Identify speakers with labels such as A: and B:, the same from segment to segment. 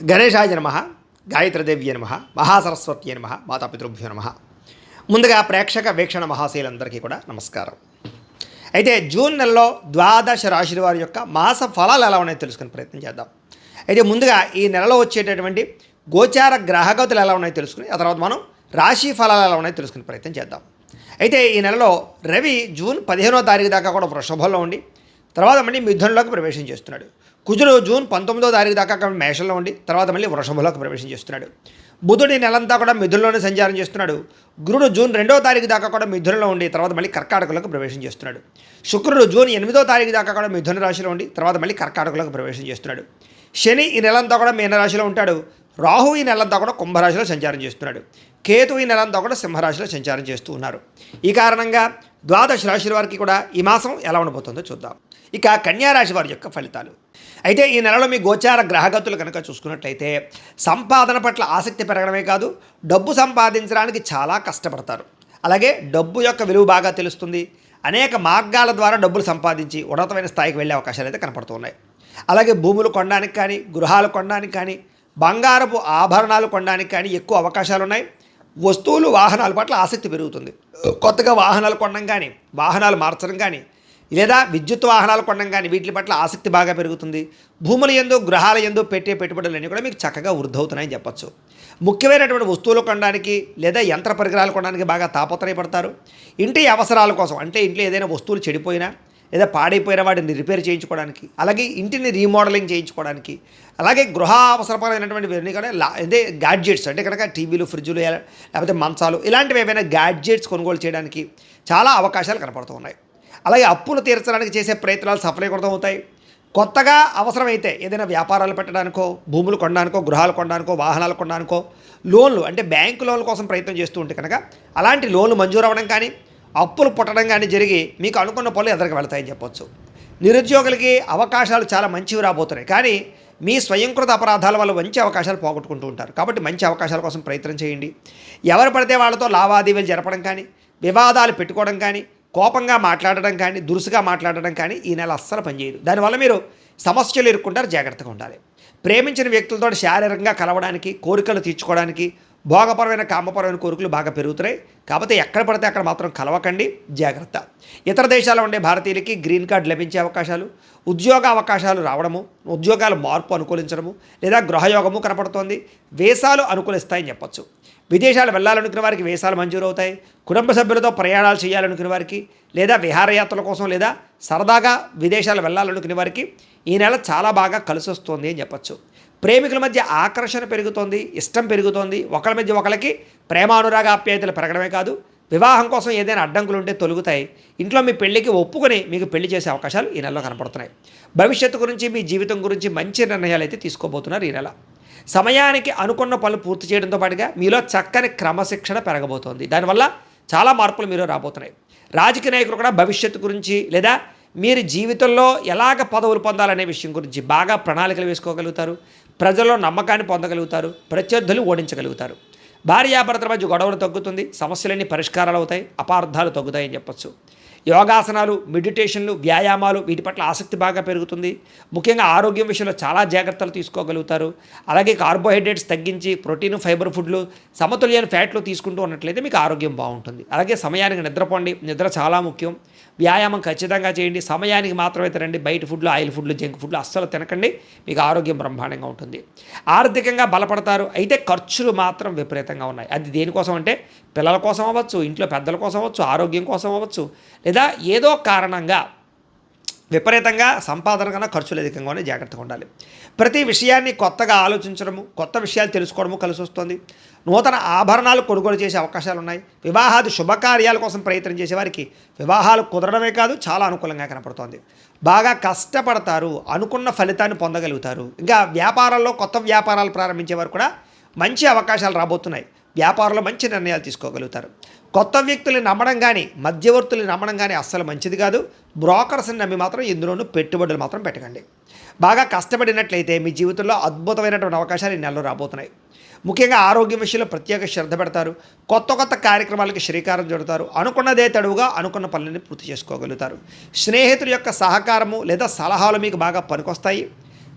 A: గణేశాయ నమ, గాయత్రీదేవ్య నమ, మహాసరస్వత్యే నమ, మాతాపితృభ్యో నమ. ముందుగా ప్రేక్షక వీక్షణ మహాశీలందరికీ కూడా నమస్కారం. అయితే జూన్ నెలలో ద్వాదశ రాశుల వారి యొక్క మాస ఫలాలు ఎలా ఉన్నాయో తెలుసుకునే ప్రయత్నం చేద్దాం. అయితే ముందుగా ఈ నెలలో వచ్చేటటువంటి గోచార గ్రహగతులు ఎలా ఉన్నాయో తెలుసుకుని ఆ తర్వాత మనం రాశి ఫలాలు ఎలా ఉన్నాయో తెలుసుకునే ప్రయత్నం చేద్దాం. అయితే ఈ నెలలో రవి జూన్ 15వ తారీఖు దాకా కూడా వృషభంలో ఉండి తర్వాత మళ్ళీ మిథునంలోకి ప్రవేశం చేస్తున్నాడు. కుజుడు జూన్ 19వ తారీఖు దాకా మేషంలో ఉండి తర్వాత మళ్ళీ వృషభంలోకి ప్రవేశం చేస్తున్నాడు. బుధుడు ఈ నెలంతా కూడా మిథునంలోనే సంచారం చేస్తున్నాడు. గురుడు జూన్ 2వ తారీఖు దాకా కూడా మిథునంలో ఉండి తర్వాత మళ్ళీ కర్కాటకంలోకి ప్రవేశం చేస్తున్నాడు. శుక్రుడు జూన్ 8వ తారీఖు దాకా కూడా మిథున రాశిలో ఉండి తర్వాత మళ్ళీ కర్కాటకంలోకి ప్రవేశం చేస్తున్నాడు. శని ఈ నెలంతా కూడా మీనరాశిలో ఉంటాడు. రాహు ఈ నెలంతా కూడా కుంభరాశిలో సంచారం చేస్తున్నాడు. కేతు ఈ నెలంతా కూడా సింహరాశిలో సంచారం చేస్తూ ఉన్నారు. ఈ కారణంగా ద్వాదశ రాశుల వారికి కూడా ఈ మాసం ఎలా ఉండబోతుందో చూద్దాం. ఇక కన్యారాశి వారి యొక్క ఫలితాలు. అయితే ఈ నెలలో మీ గోచార గ్రహగతులు కనుక చూసుకున్నట్లయితే సంపాదన పట్ల ఆసక్తి పెరగడమే కాదు, డబ్బు సంపాదించడానికి చాలా కష్టపడతారు. అలాగే డబ్బు యొక్క విలువ బాగా తెలుస్తుంది. అనేక మార్గాల ద్వారా డబ్బులు సంపాదించి ఉన్నతమైన స్థాయికి వెళ్ళే అవకాశాలు అయితే కనపడుతున్నాయి. అలాగే భూములు కొనడానికి కానీ, గృహాలు కొనడానికి కానీ, బంగారపు ఆభరణాలు కొనడానికి కానీ ఎక్కువ అవకాశాలు ఉన్నాయి. వస్తువులు వాహనాల పట్ల ఆసక్తి పెరుగుతుంది. కొత్తగా వాహనాలు కొనడం కానీ, వాహనాలు మార్చడం కానీ, లేదా విద్యుత్ వాహనాలు కొనడం కానీ వీటి పట్ల ఆసక్తి బాగా పెరుగుతుంది. భూముల యందు, గృహాల యందు పెట్టే పెట్టుబడులన్నీ కూడా మీకు చక్కగా వృద్ధవుతున్నాయని చెప్పచ్చు. ముఖ్యమైనటువంటి వస్తువులు కొనడానికి లేదా యంత్ర పరికరాలు కొనడానికి బాగా తాపత్రయపడతారు. ఇంటి అవసరాల కోసం, అంటే ఇంట్లో ఏదైనా వస్తువులు చెడిపోయినా లేదా పాడైపోయిన వాటిని రిపేర్ చేయించుకోవడానికి, అలాగే ఇంటిని రీమోడలింగ్ చేయించుకోవడానికి, అలాగే గృహ అవసరపరమైనటువంటి కూడా అదే గ్యాడ్జెట్స్ అంటే కనుక టీవీలు, ఫ్రిడ్జులు లేకపోతే మంచాలు ఇలాంటివి ఏవైనా గ్యాడ్జెట్స్ కొనుగోలు చేయడానికి చాలా అవకాశాలు కనపడుతూ ఉన్నాయి. అలాగే అప్పులు తీర్చడానికి చేసే ప్రయత్నాలు సఫలీకృతం అవుతాయి. కొత్తగా అవసరమైతే ఏదైనా వ్యాపారాలు పెట్టడానికో, భూములు కొనడానికో, గృహాలు కొనడానికో, వాహనాలు కొనడానికో లోన్లు అంటే బ్యాంకు లోన్ల కోసం ప్రయత్నం చేస్తూ ఉంటే కనుక అలాంటి లోన్లు మంజూరు అవ్వడం కానీ, అప్పులు పుట్టడం కానీ జరిగి మీకు అనుకున్న పనులు ఎదురుకు వెళతాయని చెప్పొచ్చు. నిరుద్యోగులకి అవకాశాలు చాలా మంచివి రాబోతున్నాయి. కానీ మీ స్వయంకృత అపరాధాల వల్ల మంచి అవకాశాలు పోగొట్టుకుంటూ ఉంటారు. కాబట్టి మంచి అవకాశాల కోసం ప్రయత్నం చేయండి. ఎవరు పడితే వాళ్ళతో లావాదేవీలు జరపడం కానీ, వివాదాలు పెట్టుకోవడం కానీ, కోపంగా మాట్లాడడం కానీ, దురుసుగా మాట్లాడడం కానీ ఈ నెల అస్సలు పనిచేయదు. దానివల్ల మీరు సమస్యలు ఎదుర్కొంటారు. జాగ్రత్తగా ఉండాలి. ప్రేమించిన వ్యక్తులతో శారీరకంగా కలవడానికి, కోరికలు తీర్చుకోవడానికి, భోగపరమైన కామపరమైన కోరికలు బాగా పెరుగుతున్నాయి. కాకపోతే ఎక్కడ పడితే అక్కడ మాత్రం కలవకండి, జాగ్రత్త. ఇతర దేశాల్లో ఉండే భారతీయులకి గ్రీన్ కార్డు లభించే అవకాశాలు, ఉద్యోగ అవకాశాలు రావడము, ఉద్యోగాల మార్పు అనుకూలించడము లేదా గృహయోగము కనపడుతోంది. వీసాలు అనుకూలిస్తాయని చెప్పొచ్చు. విదేశాలు వెళ్ళాలనుకునే వారికి వీసాలు మంజూరు అవుతాయి. కుటుంబ సభ్యులతో ప్రయాణాలు చేయాలనుకునే వారికి లేదా విహారయాత్రల కోసం లేదా సరదాగా విదేశాలు వెళ్ళాలనుకునే వారికి ఈ నెల చాలా బాగా కలిసి వస్తుంది అని చెప్పచ్చు. ప్రేమికుల మధ్య ఆకర్షణ పెరుగుతోంది, ఇష్టం పెరుగుతోంది. ఒకరి మధ్య ఒకరికి ప్రేమానురాగ ఆప్యాయతలు పెరగడమే కాదు, వివాహం కోసం ఏదైనా అడ్డంకులు ఉంటే తొలుగుతాయి. ఇంట్లో మీ పెళ్లికి ఒప్పుకొని మీకు పెళ్లి చేసే అవకాశాలు ఈ నెలలో కనపడుతున్నాయి. భవిష్యత్తు గురించి, మీ జీవితం గురించి మంచి నిర్ణయాలు అయితే తీసుకోబోతున్నారు ఈ నెల. సమయానికి అనుకున్న పనులు పూర్తి చేయడంతో పాటుగా మీలో చక్కని క్రమశిక్షణ పెరగబోతోంది. దానివల్ల చాలా మార్పులు మీరు రాబోతున్నాయి. రాజకీయ నాయకులు కూడా భవిష్యత్తు గురించి లేదా మీరు జీవితంలో ఎలాగ పదవులు పొందాలనే విషయం గురించి బాగా ప్రణాళికలు వేసుకోగలుగుతారు. ప్రజల్లో నమ్మకాన్ని పొందగలుగుతారు. ప్రత్యర్థులు ఓడించగలుగుతారు. భార్యాభర్తల మధ్య గొడవలు తగ్గుతుంది. సమస్యలన్నీ పరిష్కారాలు అవుతాయి. అపార్థాలు తగ్గుతాయని చెప్పచ్చు. యోగాసనాలు, మెడిటేషన్లు, వ్యాయామాలు వీటి పట్ల ఆసక్తి బాగా పెరుగుతుంది. ముఖ్యంగా ఆరోగ్యం విషయంలో చాలా జాగ్రత్తలు తీసుకోగలుగుతారు. అలాగే కార్బోహైడ్రేట్స్ తగ్గించి ప్రోటీన్, ఫైబర్ ఫుడ్లు, సమతుల్యమైన ఫ్యాట్లు తీసుకుంటూ ఉన్నట్లయితే మీకు ఆరోగ్యం బాగుంటుంది. అలాగే సమయానికి నిద్రపోండి. నిద్ర చాలా ముఖ్యం. వ్యాయామం ఖచ్చితంగా చేయండి. సమయానికి మాత్రమే తినండి. బయట ఫుడ్లు, ఆయిల్ ఫుడ్లు, జంక్ ఫుడ్లు అస్సలు తినకండి. మీకు ఆరోగ్యం బ్రహ్మాండంగా ఉంటుంది. ఆర్థికంగా బలపడతారు. అయితే ఖర్చులు మాత్రం విపరీతంగా ఉన్నాయి. అది దేనికోసం అంటే పిల్లల కోసం అవ్వచ్చు, ఇంట్లో పెద్దల కోసం అవ్వచ్చు, ఆరోగ్యం కోసం అవ్వచ్చు, లేదా ఏదో కారణంగా విపరీతంగా సంపాదన కన్నా ఖర్చులు అధికంగానే జాగ్రత్తగా ఉండాలి. ప్రతి విషయాన్ని కొత్తగా ఆలోచించడము, కొత్త విషయాలు తెలుసుకోవడము కలిసి వస్తుంది. నూతన ఆభరణాలు కొనుగోలు చేసే అవకాశాలు ఉన్నాయి. వివాహాది శుభకార్యాల కోసం ప్రయత్నం చేసేవారికి వివాహాలు కుదరడమే కాదు చాలా అనుకూలంగా కనపడుతోంది. బాగా కష్టపడతారు. అనుకున్న ఫలితాన్ని పొందగలుగుతారు. ఇంకా వ్యాపారాల్లో కొత్త వ్యాపారాలు ప్రారంభించేవారు కూడా మంచి అవకాశాలు రాబోతున్నాయి. వ్యాపారంలో మంచి నిర్ణయాలు తీసుకోగలుగుతారు. కొత్త వ్యక్తులు నమ్మడం కానీ, మధ్యవర్తులు నమ్మడం కానీ అస్సలు మంచిది కాదు. బ్రోకర్స్ని నమ్మి మాత్రం ఇందులోనూ పెట్టుబడులు మాత్రం పెట్టకండి. బాగా కష్టపడినట్లయితే మీ జీవితంలో అద్భుతమైనటువంటి అవకాశాలు ఈ నెలలో రాబోతున్నాయి. ముఖ్యంగా ఆరోగ్యం విషయంలో ప్రత్యేక శ్రద్ధ పెడతారు. కొత్త కొత్త కార్యక్రమాలకి శ్రీకారం చుడతారు. అనుకున్నదే తడువుగా అనుకున్న పనులని పూర్తి చేసుకోగలుగుతారు. స్నేహితుల యొక్క సహకారము లేదా సలహాలు మీకు బాగా పనికొస్తాయి.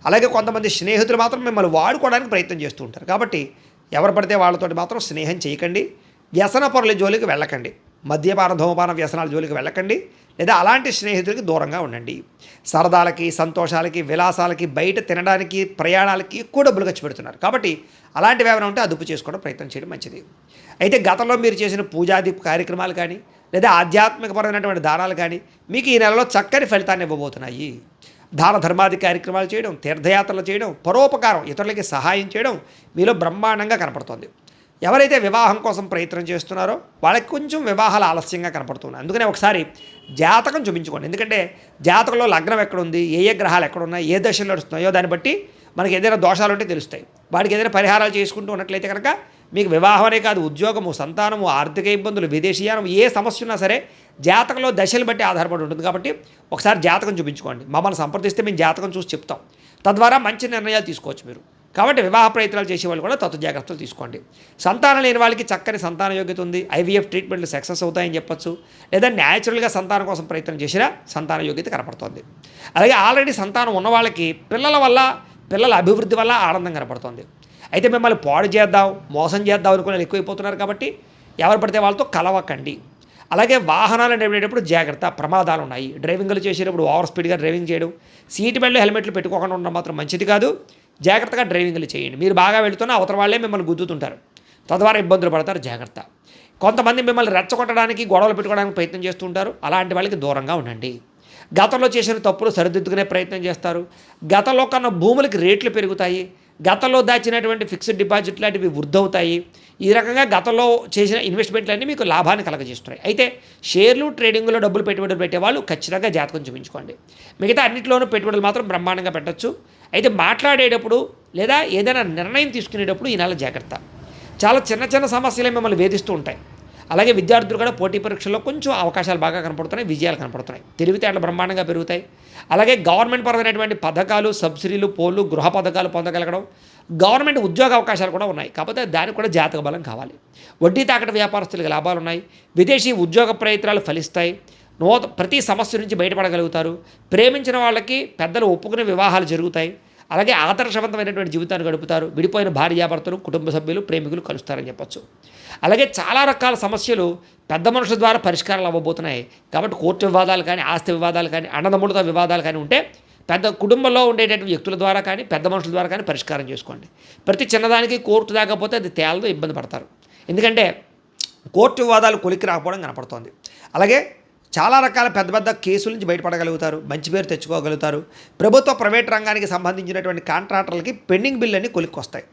A: అలాగే కొంతమంది స్నేహితులు మాత్రం మిమ్మల్ని వాడుకోవడానికి ప్రయత్నం చేస్తూ ఉంటారు. కాబట్టి ఎవరు పడితే వాళ్ళతోటి మాత్రం స్నేహం చేయకండి. వ్యసన పరుల జోలికి వెళ్ళకండి. మద్యపాన ధూమపాన వ్యసనాల జోలికి వెళ్ళకండి. లేదా అలాంటి స్నేహితులకి దూరంగా ఉండండి. సరదాలకి, సంతోషాలకి, విలాసాలకి, బయట తినడానికి, ప్రయాణాలకి ఎక్కువ డబ్బులు ఖర్చు పెడుతున్నారు. కాబట్టి అలాంటివి ఏమైనా ఉంటే అదుపు చేసుకోవడం ప్రయత్నం చేయడం మంచిది. అయితే గతంలో మీరు చేసిన పూజాది కార్యక్రమాలు కానీ లేదా ఆధ్యాత్మికపరమైనటువంటి దానాలు కానీ మీకు ఈ నెలలో చక్కని ఫలితాన్ని ఇవ్వబోతున్నాయి. దాన ధర్మాది కార్యక్రమాలు చేయడం, తీర్థయాత్రలు చేయడం, పరోపకారం, ఇతరులకి సహాయం చేయడం మీలో బ్రహ్మాండంగా కనపడుతుంది. ఎవరైతే వివాహం కోసం ప్రయత్నం చేస్తున్నారో వాళ్ళకి కొంచెం వివాహాలు ఆలస్యంగా కనపడుతున్నాయి. అందుకనే ఒకసారి జాతకం చూపించుకోండి. ఎందుకంటే జాతకంలో లగ్నం ఎక్కడుంది, ఏ ఏ గ్రహాలు ఎక్కడున్నాయి, ఏ దశలు నడుస్తున్నాయో దాన్ని బట్టి మనకి ఏదైనా దోషాలు ఉంటే తెలుస్తాయి. వాటికి ఏదైనా పరిహారాలు చేసుకుంటూ ఉన్నట్లయితే కనుక మీకు వివాహం అనే కాదు, ఉద్యోగము, సంతానము, ఆర్థిక ఇబ్బందులు, విదేశీయానం, ఏ సమస్య ఉన్నా సరే జాతకంలో దశలు బట్టి ఆధారపడి ఉంటుంది. కాబట్టి ఒకసారి జాతకం చూపించుకోండి. మమ్మల్ని సంప్రదిస్తే మేము జాతకం చూసి చెప్తాం. తద్వారా మంచి నిర్ణయాలు తీసుకోవచ్చు మీరు. కాబట్టి వివాహ ప్రయత్నాలు చేసేవాళ్ళు కూడా తత్వ జాగ్రత్తలు తీసుకోండి. సంతానం లేని వాళ్ళకి చక్కని సంతాన యోగ్యత ఉంది. ఐవీఎఫ్ ట్రీట్మెంట్లు సక్సెస్ అవుతాయని చెప్పొచ్చు. లేదా న్యాచురల్గా సంతానం కోసం ప్రయత్నం చేసినా సంతాన యోగ్యత కనపడుతుంది. అలాగే ఆల్రెడీ సంతానం ఉన్న వాళ్ళకి పిల్లల అభివృద్ధి వల్ల ఆనందం కనపడుతుంది. అయితే మిమ్మల్ని పాడు చేద్దాం, మోసం చేద్దాం అనుకునే వాళ్ళు ఎక్కువైపోతున్నారు. కాబట్టి ఎవరు పడితే వాళ్ళతో కలవకండి. అలాగే వాహనాలు నడిపేటప్పుడు జాగ్రత్త, ప్రమాదాలు ఉన్నాయి. డ్రైవింగ్లు చేసేటప్పుడు ఓవర్ స్పీడ్గా డ్రైవింగ్ చేయడం, సీట్ బెల్ట్, హెల్మెట్లు పెట్టుకోకుండా ఉండడం మాత్రం మంచిది కాదు. జాగ్రత్తగా డ్రైవింగ్లు చేయండి. మీరు బాగా వెళుతున్నా అవతల వాళ్ళే మిమ్మల్ని గుద్దుతుంటారు. తద్వారా ఇబ్బందులు పడతారు. జాగ్రత్త. కొంతమంది మిమ్మల్ని రెచ్చగొట్టడానికి, గొడవలు పెట్టుకోవడానికి ప్రయత్నం చేస్తుంటారు. అలాంటి వాళ్ళకి దూరంగా ఉండండి. గతంలో చేసిన తప్పులు సరిదిద్దుకునే ప్రయత్నం చేస్తారు. గతంలో కన్నా భూములకి రేట్లు పెరుగుతాయి. గతంలో దాచినటువంటి ఫిక్స్డ్ డిపాజిట్ లాంటివి వృద్ధవుతాయి. ఈ రకంగా గతంలో చేసిన ఇన్వెస్ట్మెంట్లన్నీ మీకు లాభాన్ని కలగజేస్తున్నాయి. అయితే షేర్లు, ట్రేడింగ్లో డబ్బులు పెట్టుబడులు పెట్టేవాళ్ళు ఖచ్చితంగా జాతకం చూపించుకోండి. మిగతా అన్నింటిలోనూ పెట్టుబడులు మాత్రం బ్రహ్మాండంగా పెట్టచ్చు. అయితే మాట్లాడేటప్పుడు లేదా ఏదైనా నిర్ణయం తీసుకునేటప్పుడు ఈ నెల జాగ్రత్త. చాలా చిన్న చిన్న సమస్యలే మిమ్మల్ని వేధిస్తూ ఉంటాయి. అలాగే విద్యార్థులు కూడా పోటీ పరీక్షల్లో కొంచెం అవకాశాలు బాగా కనపడుతున్నాయి, విజయాలు కనపడుతున్నాయి. తెలివితేటలు బ్రహ్మాండంగా పెరుగుతాయి. అలాగే గవర్నమెంట్ పరమైనటువంటి పథకాలు, సబ్సిడీలు, పోలు, గృహ పథకాలు పొందగలగడం, గవర్నమెంట్ ఉద్యోగ అవకాశాలు కూడా ఉన్నాయి. కాకపోతే దానికి కూడా జాతక బలం కావాలి. వడ్డీ తాకట వ్యాపారస్తులకు లాభాలు ఉన్నాయి. విదేశీ ఉద్యోగ ప్రయత్నాలు ఫలిస్తాయి. ప్రతి సమస్య నుంచి బయటపడగలుగుతారు. ప్రేమించిన వాళ్ళకి పెద్దలు ఒప్పుకునే వివాహాలు జరుగుతాయి. అలాగే ఆదర్శవంతమైనటువంటి జీవితాన్ని గడుపుతారు. విడిపోయిన భార్యాభర్తలు, కుటుంబ సభ్యులు, ప్రేమికులు కలుస్తారని చెప్పొచ్చు. అలాగే చాలా రకాల సమస్యలు పెద్ద మనుషుల ద్వారా పరిష్కారాలు అవ్వబోతున్నాయి. కాబట్టి కోర్టు వివాదాలు కానీ, ఆస్తి వివాదాలు కానీ, అన్నదమ్ములతో వివాదాలు కానీ ఉంటే పెద్ద కుటుంబంలో ఉండేటటువంటి వ్యక్తుల ద్వారా కానీ, పెద్ద మనుషుల ద్వారా కానీ పరిష్కారం చేసుకోండి. ప్రతి చిన్నదానికి కోర్టు దాకపోతే అది తేలతో ఇబ్బంది పడతారు. ఎందుకంటే కోర్టు వివాదాలు కొలిక్కి రాకపోవడం కనపడుతోంది. అలాగే చాలా రకాల పెద్ద పెద్ద కేసుల నుంచి బయటపడగలుగుతారు. మంచి పేరు తెచ్చుకోగలుగుతారు. ప్రభుత్వ, ప్రైవేట్ రంగానికి సంబంధించినటువంటి కాంట్రాక్టర్లకి పెండింగ్ బిల్లుని కొలిక్కొస్తాయి.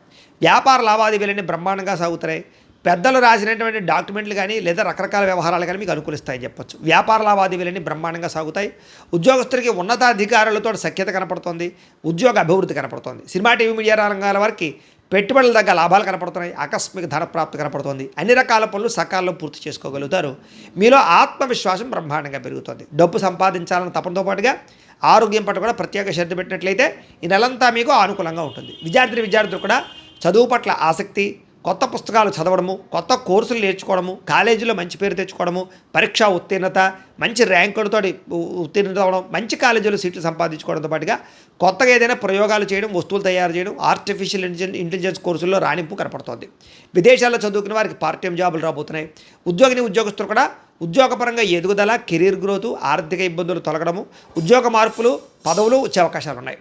A: వ్యాపార లావాదేవీలన్నీ బ్రహ్మాండంగా సాగుతాయి. పెద్దలు రాసినటువంటి డాక్యుమెంట్లు కానీ లేదా రకరకాల వ్యవహారాలు కానీ మీకు అనుకూలిస్తాయని చెప్పొచ్చు. వ్యాపార లావాదేవీలన్నీ బ్రహ్మాండంగా సాగుతాయి. ఉద్యోగస్తులకి ఉన్నతాధికారులతో సఖ్యత కనపడుతుంది. ఉద్యోగ అభివృద్ధి కనపడుతుంది. సినిమా, టీవీ, మీడియా రంగాల వారికి పెట్టుబడుల దగ్గర లాభాలు కనపడుతున్నాయి. ఆకస్మిక ధనప్రాప్తి కనపడుతుంది. అన్ని రకాల పనులు సకాలంలో పూర్తి చేసుకోగలుగుతారు. మీలో ఆత్మవిశ్వాసం బ్రహ్మాండంగా పెరుగుతుంది. డబ్బు సంపాదించాలన్న తపనతో పాటుగా ఆరోగ్యం పట్ల కూడా ప్రత్యేక శ్రద్ధ పెట్టినట్లయితే ఈ నెలంతా మీకు అనుకూలంగా ఉంటుంది. విద్యార్థులు కూడా చదువు పట్ల ఆసక్తి, కొత్త పుస్తకాలు చదవడము, కొత్త కోర్సులు నేర్చుకోవడము, కాలేజీలో మంచి పేరు తెచ్చుకోవడము, పరీక్షా ఉత్తీర్ణత, మంచి ర్యాంకులతో ఉత్తీర్ణత అవ్వడం, మంచి కాలేజీలో సీట్లు సంపాదించుకోవడంతో పాటుగా కొత్తగా ఏదైనా ప్రయోగాలు చేయడం, వస్తువులు తయారు చేయడం, ఆర్టిఫిషియల్ ఇంటెలిజెన్స్ కోర్సుల్లో రాణింపు కనపడుతోంది. విదేశాల్లో చదువుకునే వారికి పార్ట్ టైం జాబులు రాబోతున్నాయి. ఉద్యోగస్తులు కూడా ఉద్యోగపరంగా ఎదుగుదల, కెరీర్ గ్రోత్, ఆర్థిక ఇబ్బందులు తొలగడము, ఉద్యోగ మార్పులు, పదవులు వచ్చే అవకాశాలు ఉన్నాయి.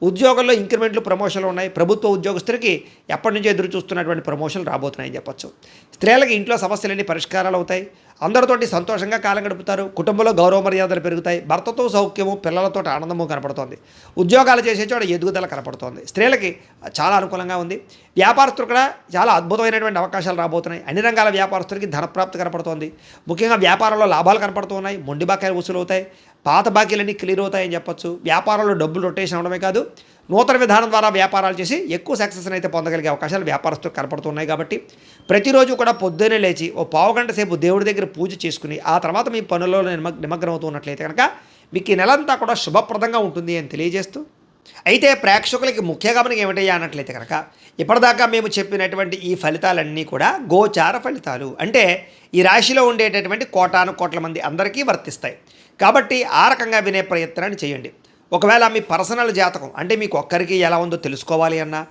A: ఉద్యోగంలో ఇంక్రిమెంట్లు, ప్రమోషన్లు ఉన్నాయి. ప్రభుత్వ ఉద్యోగస్తులకి ఎప్పటి నుంచో ఎదురు చూస్తున్నటువంటి ప్రమోషన్లు రాబోతున్నాయని చెప్పొచ్చు. స్త్రీలకి ఇంట్లో సమస్యలన్నీ పరిష్కారాలు అవుతాయి. అందరితోటి సంతోషంగా కాలం గడుపుతారు. కుటుంబంలో గౌరవ మర్యాదలు పెరుగుతాయి. భర్తతో సౌఖ్యము, పిల్లలతో ఆనందము కనపడుతోంది. ఉద్యోగాలు చేసే చోట ఎదుగుదల కనపడుతోంది. స్త్రీలకి చాలా అనుకూలంగా ఉంది. వ్యాపారస్తులు కూడా చాలా అద్భుతమైనటువంటి అవకాశాలు రాబోతున్నాయి. అన్ని రంగాల వ్యాపారస్తులకి ధనప్రాప్తి కనపడుతోంది. ముఖ్యంగా వ్యాపారంలో లాభాలు కనపడుతున్నాయి. మొండి బాకాయలు వసూలు అవుతాయి. పాత బాకీలన్నీ క్లియర్ అవుతాయని చెప్పొచ్చు. వ్యాపారంలో డబ్బులు రొటేషన్ అవడమే కాదు, నూతన విధానం ద్వారా వ్యాపారాలు చేసి ఎక్కువ సక్సెస్ని అయితే పొందగలిగే అవకాశాలు వ్యాపారస్తులకు కనపడుతున్నాయి. కాబట్టి ప్రతిరోజు కూడా పొద్దున్నే లేచి ఓ పావుగంట సేపు దేవుడి దగ్గర పూజ చేసుకుని ఆ తర్వాత మీ పనుల్లో నిమగ్నం అవుతూ ఉన్నట్లయితే కనుక మీకు ఈ నెలంతా కూడా శుభప్రదంగా ఉంటుంది అని తెలియజేస్తూ, అయితే ప్రేక్షకులకి ముఖ్య గమనిక ఏమిటయ్యా అన్నట్లయితే కనుక ఇప్పటిదాకా మేము చెప్పినటువంటి ఈ ఫలితాలన్నీ కూడా గోచార ఫలితాలు. అంటే ఈ రాశిలో ఉండేటటువంటి కోటాను కోట్ల మంది అందరికీ వర్తిస్తాయి. కాబట్టి ఆ రకంగా వినే ప్రయత్నాన్ని చేయండి. ఒకవేళ మీ పర్సనల్ జాతకం అంటే మీకు ఒక్కరికి ఎలా ఉందో తెలుసుకోవాలి అన్నా,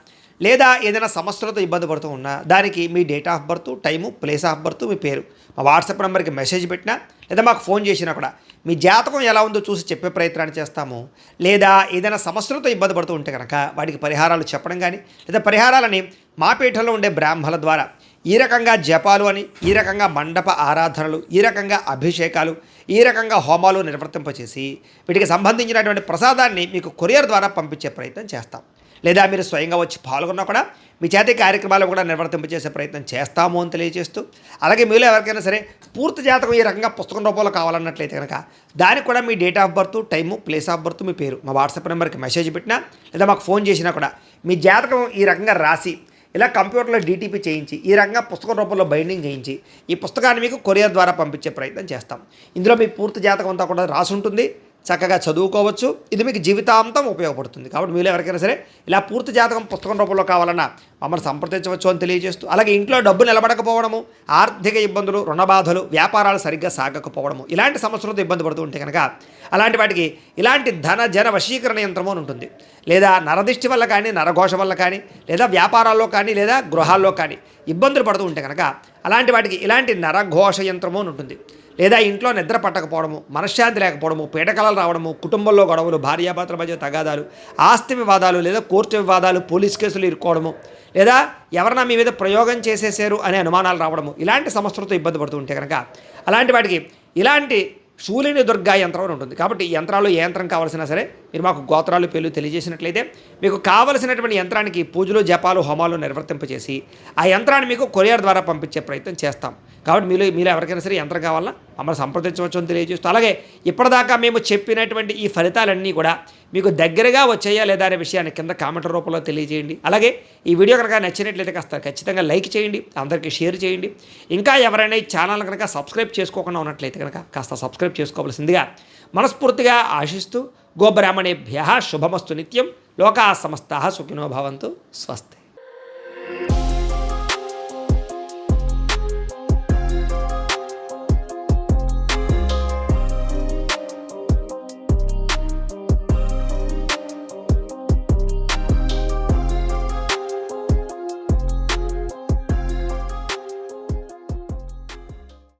A: లేదా ఏదైనా సమస్యలతో ఇబ్బంది పడుతూ ఉన్నా దానికి మీ date of birth, time, place of birth, మీ పేరు మా వాట్సాప్ నెంబర్కి మెసేజ్ పెట్టినా లేదా మాకు ఫోన్ చేసినా కూడా మీ జాతకం ఎలా ఉందో చూసి చెప్పే ప్రయత్నాన్ని చేస్తాము. లేదా ఏదైనా సమస్యలతో ఇబ్బంది పడుతూ ఉంటే కనుక వాటికి పరిహారాలు చెప్పడం కానీ లేదా పరిహారాలని మా పీఠంలో ఉండే బ్రాహ్మణుల ద్వారా ఈ రకంగా జపాలు అని, ఈ రకంగా మండప ఆరాధనలు, ఈ రకంగా అభిషేకాలు, ఈ రకంగా హోమాలు నిర్వర్తింపచేసి వీటికి సంబంధించినటువంటి ప్రసాదాన్ని మీకు కొరియర్ ద్వారా పంపించే ప్రయత్నం చేస్తాం. లేదా మీరు స్వయంగా వచ్చి పాల్గొన్నా కూడా మీ చేతి కార్యక్రమాలు కూడా నిర్వర్తింపజేసే ప్రయత్నం చేస్తాము అని తెలియజేస్తూ, అలాగే మీలో ఎవరికైనా సరే పూర్తి జాతకం ఈ రకంగా పుస్తకం రూపంలో కావాలన్నట్లయితే కనుక దానికి కూడా మీ date of birth, time, place of birth, మీ పేరు మా వాట్సాప్ నెంబర్కి మెసేజ్ పెట్టినా లేదా మాకు ఫోన్ చేసినా కూడా మీ జాతకం ఈ రకంగా రాసి ఇలా కంప్యూటర్లో డీటీపీ చేయించి ఈ రకంగా పుస్తకం రూపంలో బైండింగ్ చేయించి ఈ పుస్తకాన్ని మీకు కొరియర్ ద్వారా పంపించే ప్రయత్నం చేస్తాం. ఇందులో మీ పూర్తి జాతకం అంతా కూడా రాసి ఉంటుంది, చక్కగా చదువుకోవచ్చు. ఇది మీకు జీవితాంతం ఉపయోగపడుతుంది. కాబట్టి మీలో ఎవరికైనా సరే ఇలా పూర్తి జాతకం పుస్తకం రూపంలో కావాలన్నా మమ్మల్ని సంప్రదించవచ్చు అని తెలియజేస్తూ, అలాగే ఇంట్లో డబ్బు నిలబడకపోవడము, ఆర్థిక ఇబ్బందులు, రుణ బాధలు, వ్యాపారాలు సరిగ్గా సాగకపోవడము ఇలాంటి సమస్యలతో ఇబ్బంది పడుతూ ఉంటే కనుక అలాంటి వాటికి ఇలాంటి ధన జన వశీకరణ యంత్రము అని ఉంటుంది. లేదా నరదిష్టి వల్ల కానీ, నరఘోష వల్ల కానీ, లేదా వ్యాపారాల్లో కానీ, లేదా గృహాల్లో కానీ ఇబ్బందులు పడుతూ ఉంటే కనుక అలాంటి వాటికి ఇలాంటి నరఘోష యంత్రము అని ఉంటుంది. లేదా ఇంట్లో నిద్ర పట్టకపోవడము, మనశ్శాంతి లేకపోవడము, పీడకలలు రావడము, కుటుంబంలో గొడవలు, భార్యాభర్తల మధ్య తగాదాలు, ఆస్తి వివాదాలు, లేదా కోర్టు వివాదాలు, పోలీస్ కేసులు ఇరుక్కోవడము, లేదా ఎవరైనా మీ మీద ప్రయోగం చేసేసారు అనే అనుమానాలు రావడము ఇలాంటి సమస్యలతో ఇబ్బంది పడుతూ ఉంటే కనుక అలాంటి వాటికి ఇలాంటి శూలిని దుర్గా యంత్రం అని ఉంటుంది. కాబట్టి ఈ యంత్రాలు ఏ యంత్రం కావాల్సినా సరే మీరు మాకు గోత్రాలు, పేర్లు తెలియజేసినట్లయితే మీకు కావలసినటువంటి యంత్రానికి పూజలు, జపాలు, హోమాలు నిర్వర్తింపచేసి ఆ యంత్రాన్ని మీకు కొరియర్ ద్వారా పంపించే ప్రయత్నం చేస్తాం. కాబట్టి మీలో ఎవరికైనా సరే యంత్రం కావాలన్నా మమ్మల్ని సంప్రదించవచ్చు అని తెలియజేస్తూ, అలాగే ఇప్పటిదాకా మేము చెప్పినటువంటి ఈ ఫలితాలన్నీ కూడా మీకు దగ్గరగా వచ్చాయా లేదా అనే విషయాన్ని కింద కామెంట్ రూపంలో తెలియజేయండి. అలాగే ఈ వీడియో కనుక నచ్చినట్లయితే కాస్త ఖచ్చితంగా లైక్ చేయండి, అందరికీ షేర్ చేయండి. ఇంకా ఎవరైనా ఈ ఛానల్ కనుక సబ్స్క్రైబ్ చేసుకోకుండా ఉన్నట్లయితే కనుక కాస్త సబ్స్క్రైబ్ చేసుకోవాల్సిందిగా మనస్ఫూర్తిగా ఆశిస్తూ, గోబ్రాహ్మణేభ్యః శుభమస్తు నిత్యం, లోకాః సమస్తాః సుఖినో భవంతు. స్వస్తి.